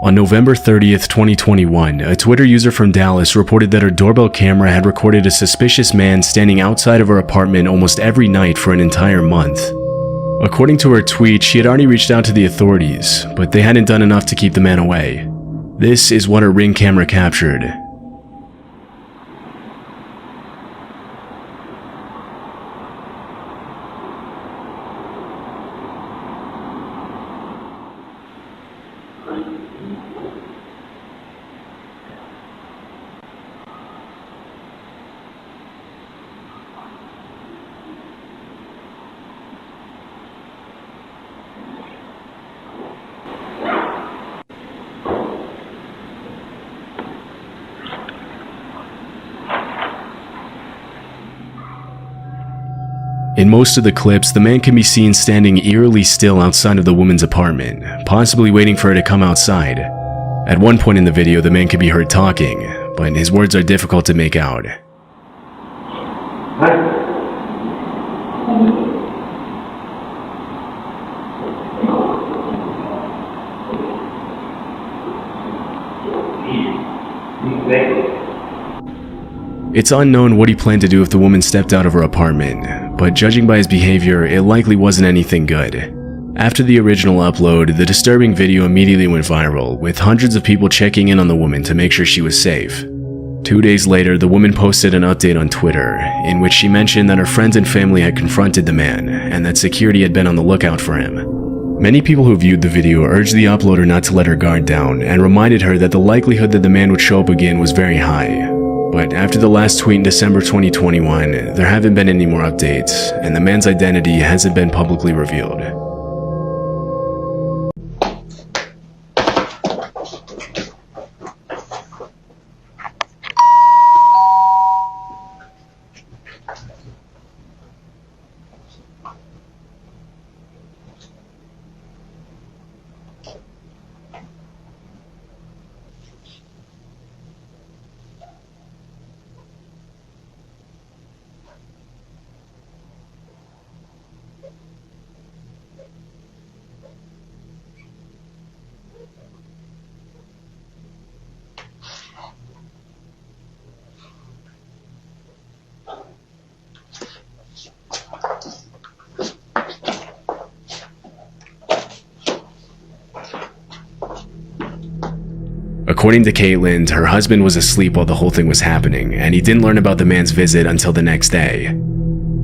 On November 30th, 2021, a Twitter user from Dallas reported that her doorbell camera had recorded a suspicious man standing outside of her apartment almost every night for an entire month. According to her tweet, she had already reached out to the authorities, but they hadn't done enough to keep the man away. This is what her Ring camera captured. In most of the clips, the man can be seen standing eerily still outside of the woman's apartment, possibly waiting for her to come outside. At one point in the video, the man can be heard talking, but his words are difficult to make out. It's unknown what he planned to do if the woman stepped out of her apartment, but judging by his behavior, it likely wasn't anything good. After the original upload, the disturbing video immediately went viral, with hundreds of people checking in on the woman to make sure she was safe. 2 days later, the woman posted an update on Twitter, in which she mentioned that her friends and family had confronted the man, and that security had been on the lookout for him. Many people who viewed the video urged the uploader not to let her guard down, and reminded her that the likelihood that the man would show up again was very high. But after the last tweet in December 2021, there haven't been any more updates, and the man's identity hasn't been publicly revealed. According to Caitlin, her husband was asleep while the whole thing was happening, and he didn't learn about the man's visit until the next day.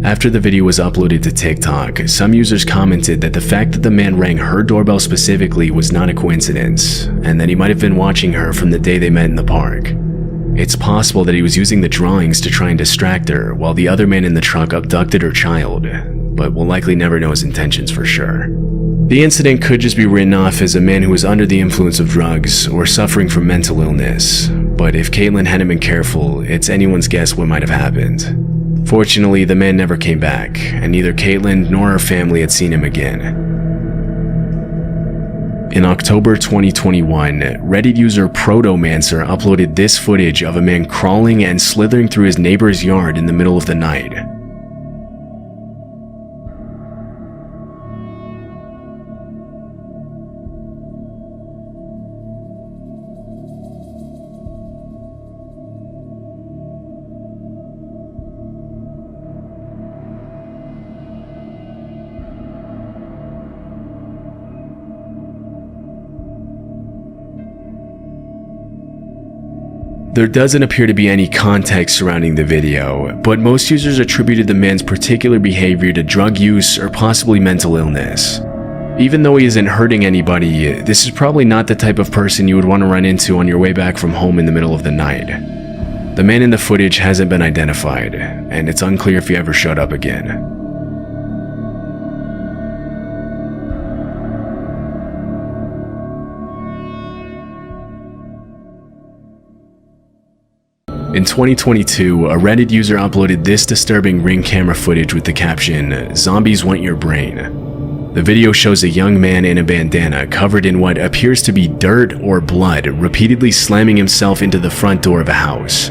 After the video was uploaded to TikTok, some users commented that the fact that the man rang her doorbell specifically was not a coincidence, and that he might have been watching her from the day they met in the park. It's possible that he was using the drawings to try and distract her, while the other man in the truck abducted her child, but we'll likely never know his intentions for sure. The incident could just be written off as a man who was under the influence of drugs or suffering from mental illness, but if Caitlin hadn't been careful, it's anyone's guess what might have happened. Fortunately, the man never came back, and neither Caitlin nor her family had seen him again. In October 2021, Reddit user Protomancer uploaded this footage of a man crawling and slithering through his neighbor's yard in the middle of the night. There doesn't appear to be any context surrounding the video, but most users attributed the man's particular behavior to drug use or possibly mental illness. Even though he isn't hurting anybody, this is probably not the type of person you would want to run into on your way back from home in the middle of the night. The man in the footage hasn't been identified, and it's unclear if he ever showed up again. In 2022, a Reddit user uploaded this disturbing Ring camera footage with the caption, "Zombies want your brain." The video shows a young man in a bandana covered in what appears to be dirt or blood, repeatedly slamming himself into the front door of a house.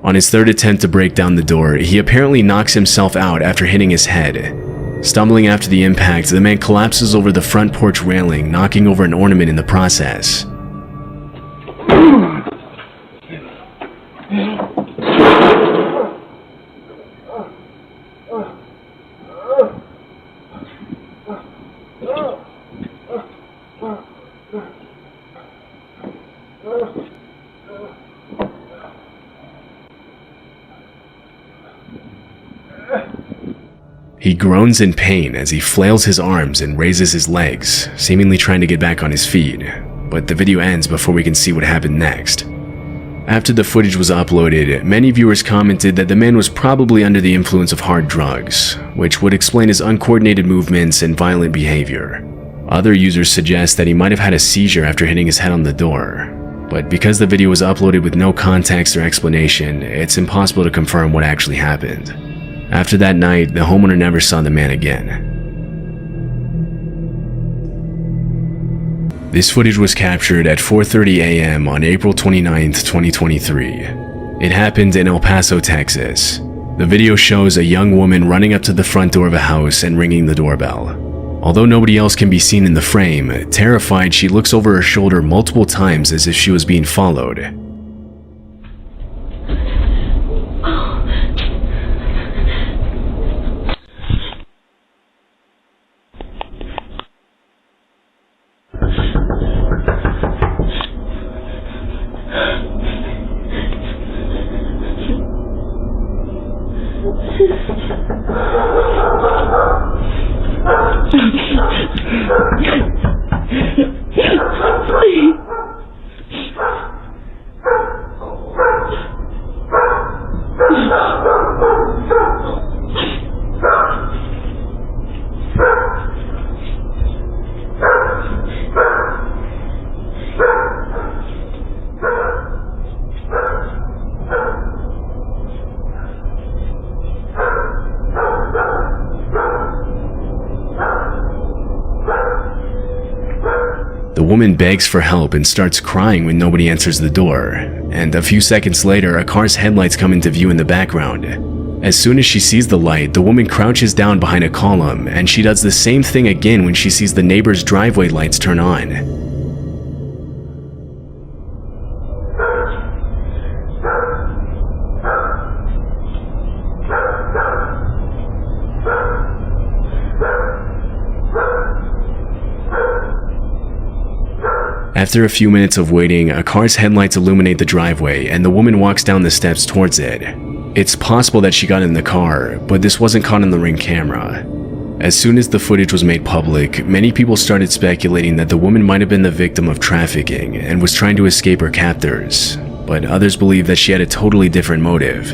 On his third attempt to break down the door, he apparently knocks himself out after hitting his head. Stumbling after the impact, the man collapses over the front porch railing, knocking over an ornament in the process. He groans in pain as he flails his arms and raises his legs, seemingly trying to get back on his feet, but the video ends before we can see what happened next. After the footage was uploaded, many viewers commented that the man was probably under the influence of hard drugs, which would explain his uncoordinated movements and violent behavior. Other users suggest that he might have had a seizure after hitting his head on the door, but because the video was uploaded with no context or explanation, it's impossible to confirm what actually happened. After that night, the homeowner never saw the man again. This footage was captured at 4:30 a.m. on April 29, 2023. It happened in El Paso, Texas. The video shows a young woman running up to the front door of a house and ringing the doorbell. Although nobody else can be seen in the frame, terrified, she looks over her shoulder multiple times as if she was being followed. The woman begs for help and starts crying when nobody answers the door, and a few seconds later, a car's headlights come into view in the background. As soon as she sees the light, the woman crouches down behind a column, and she does the same thing again when she sees the neighbor's driveway lights turn on. After a few minutes of waiting, a car's headlights illuminate the driveway and the woman walks down the steps towards it. It's possible that she got in the car, but this wasn't caught on the Ring camera. As soon as the footage was made public, many people started speculating that the woman might have been the victim of trafficking and was trying to escape her captors, but others believe that she had a totally different motive.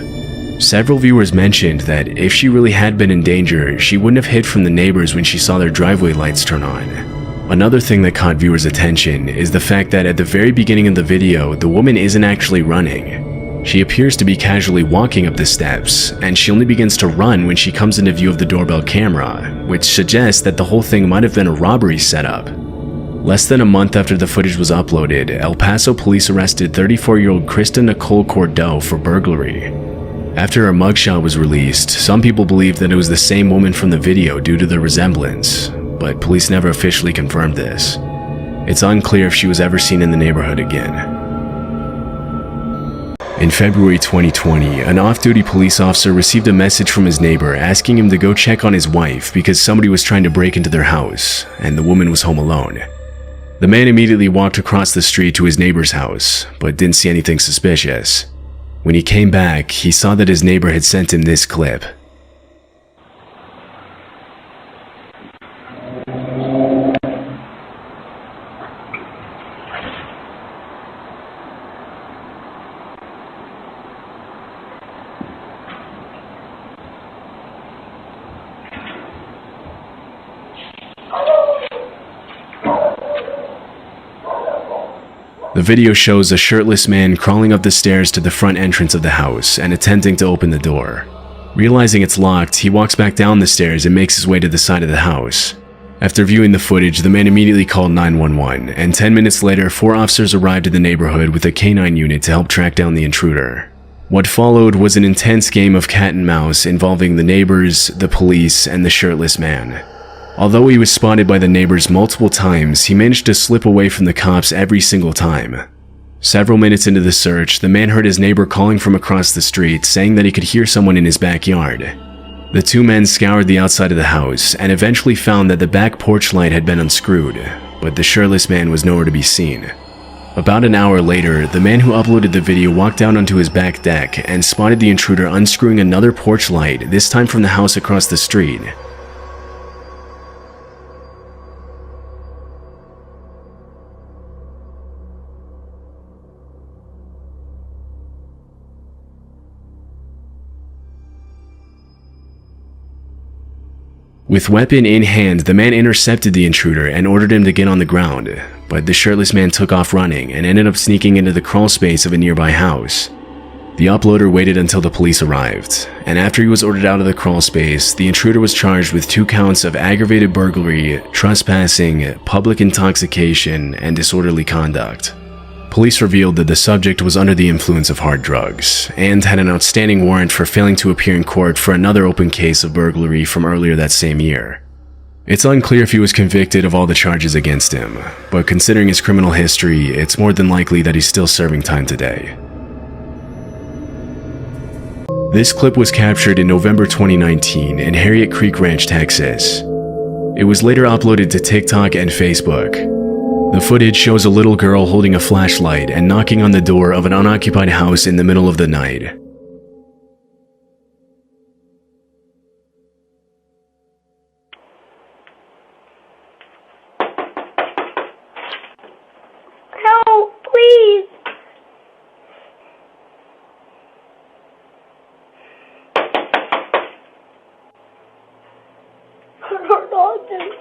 Several viewers mentioned that if she really had been in danger, she wouldn't have hid from the neighbors when she saw their driveway lights turn on. Another thing that caught viewers' attention is the fact that at the very beginning of the video, the woman isn't actually running. She appears to be casually walking up the steps, and she only begins to run when she comes into view of the doorbell camera, which suggests that the whole thing might have been a robbery setup. Less than a month after the footage was uploaded, El Paso police arrested 34-year-old Krista Nicole Cordeaux for burglary. After her mugshot was released, some people believed that it was the same woman from the video due to the resemblance, but police never officially confirmed this. It's unclear if she was ever seen in the neighborhood again. In February 2020, an off-duty police officer received a message from his neighbor asking him to go check on his wife because somebody was trying to break into their house, and the woman was home alone. The man immediately walked across the street to his neighbor's house, but didn't see anything suspicious. When he came back, he saw that his neighbor had sent him this clip. The video shows a shirtless man crawling up the stairs to the front entrance of the house and attempting to open the door. Realizing it's locked, he walks back down the stairs and makes his way to the side of the house. After viewing the footage, the man immediately called 911, and 10 minutes later, 4 officers arrived in the neighborhood with a canine unit to help track down the intruder. What followed was an intense game of cat and mouse involving the neighbors, the police, and the shirtless man. Although he was spotted by the neighbors multiple times, he managed to slip away from the cops every single time. Several minutes into the search, the man heard his neighbor calling from across the street, saying that he could hear someone in his backyard. The two men scoured the outside of the house and eventually found that the back porch light had been unscrewed, but the shirtless man was nowhere to be seen. About an hour later, the man who uploaded the video walked down onto his back deck and spotted the intruder unscrewing another porch light, this time from the house across the street. With weapon in hand, the man intercepted the intruder and ordered him to get on the ground, but the shirtless man took off running and ended up sneaking into the crawl space of a nearby house. The uploader waited until the police arrived, and after he was ordered out of the crawl space, the intruder was charged with 2 counts of aggravated burglary, trespassing, public intoxication, and disorderly conduct. Police revealed that the subject was under the influence of hard drugs, and had an outstanding warrant for failing to appear in court for another open case of burglary from earlier that same year. It's unclear if he was convicted of all the charges against him, but considering his criminal history, it's more than likely that he's still serving time today. This clip was captured in November 2019 in Harriet Creek Ranch, Texas. It was later uploaded to TikTok and Facebook. The footage shows a little girl holding a flashlight and knocking on the door of an unoccupied house in the middle of the night. Help, please. Her dog did.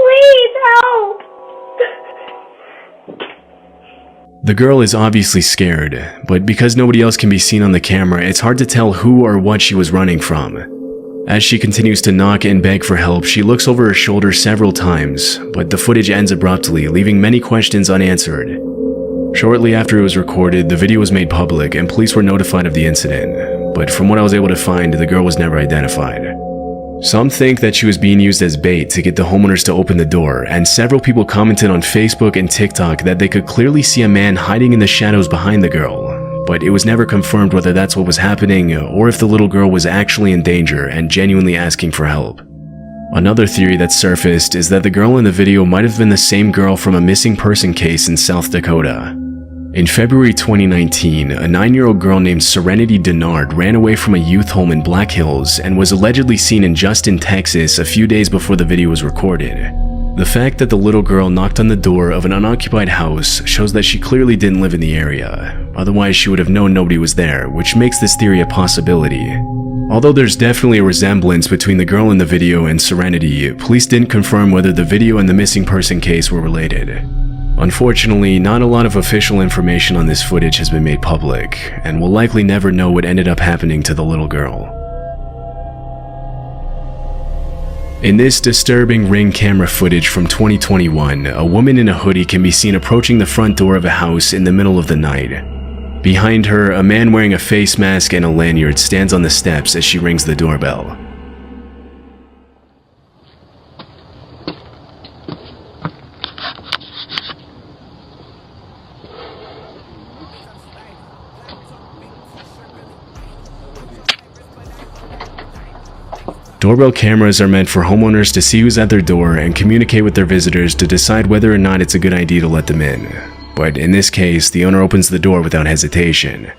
Please help! The girl is obviously scared, but because nobody else can be seen on the camera, it's hard to tell who or what she was running from. As she continues to knock and beg for help, she looks over her shoulder several times, but the footage ends abruptly, leaving many questions unanswered. Shortly after it was recorded, the video was made public and police were notified of the incident, but from what I was able to find, the girl was never identified. Some think that she was being used as bait to get the homeowners to open the door, and several people commented on Facebook and TikTok that they could clearly see a man hiding in the shadows behind the girl, but it was never confirmed whether that's what was happening or if the little girl was actually in danger and genuinely asking for help. Another theory that surfaced is that the girl in the video might have been the same girl from a missing person case in South Dakota. In February 2019, a 9-year-old girl named Serenity Denard ran away from a youth home in Black Hills and was allegedly seen in Justin, Texas a few days before the video was recorded. The fact that the little girl knocked on the door of an unoccupied house shows that she clearly didn't live in the area, otherwise she would have known nobody was there, which makes this theory a possibility. Although there's definitely a resemblance between the girl in the video and Serenity, police didn't confirm whether the video and the missing person case were related. Unfortunately, not a lot of official information on this footage has been made public, and we'll likely never know what ended up happening to the little girl. In this disturbing Ring camera footage from 2021, a woman in a hoodie can be seen approaching the front door of a house in the middle of the night. Behind her, a man wearing a face mask and a lanyard stands on the steps as she rings the doorbell. Doorbell cameras are meant for homeowners to see who's at their door and communicate with their visitors to decide whether or not it's a good idea to let them in. But in this case, the owner opens the door without hesitation.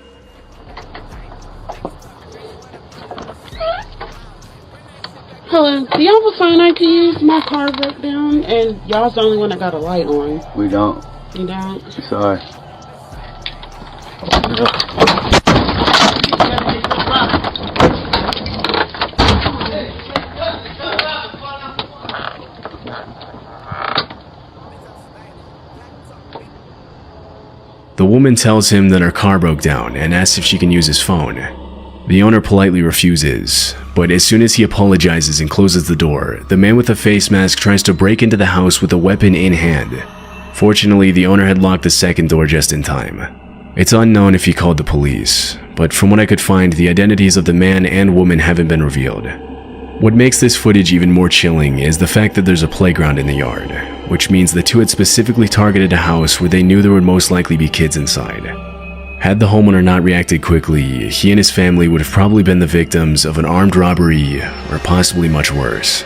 Hello, do y'all have a phone I can use? My car broke down and y'all's the only one that got a light on. We don't. You don't? Sorry. The woman tells him that her car broke down and asks if she can use his phone. The owner politely refuses, but as soon as he apologizes and closes the door, the man with the face mask tries to break into the house with a weapon in hand. Fortunately, the owner had locked the second door just in time. It's unknown if he called the police, but from what I could find, the identities of the man and woman haven't been revealed. What makes this footage even more chilling is the fact that there's a playground in the yard, which means the two had specifically targeted a house where they knew there would most likely be kids inside. Had the homeowner not reacted quickly, he and his family would have probably been the victims of an armed robbery or possibly much worse.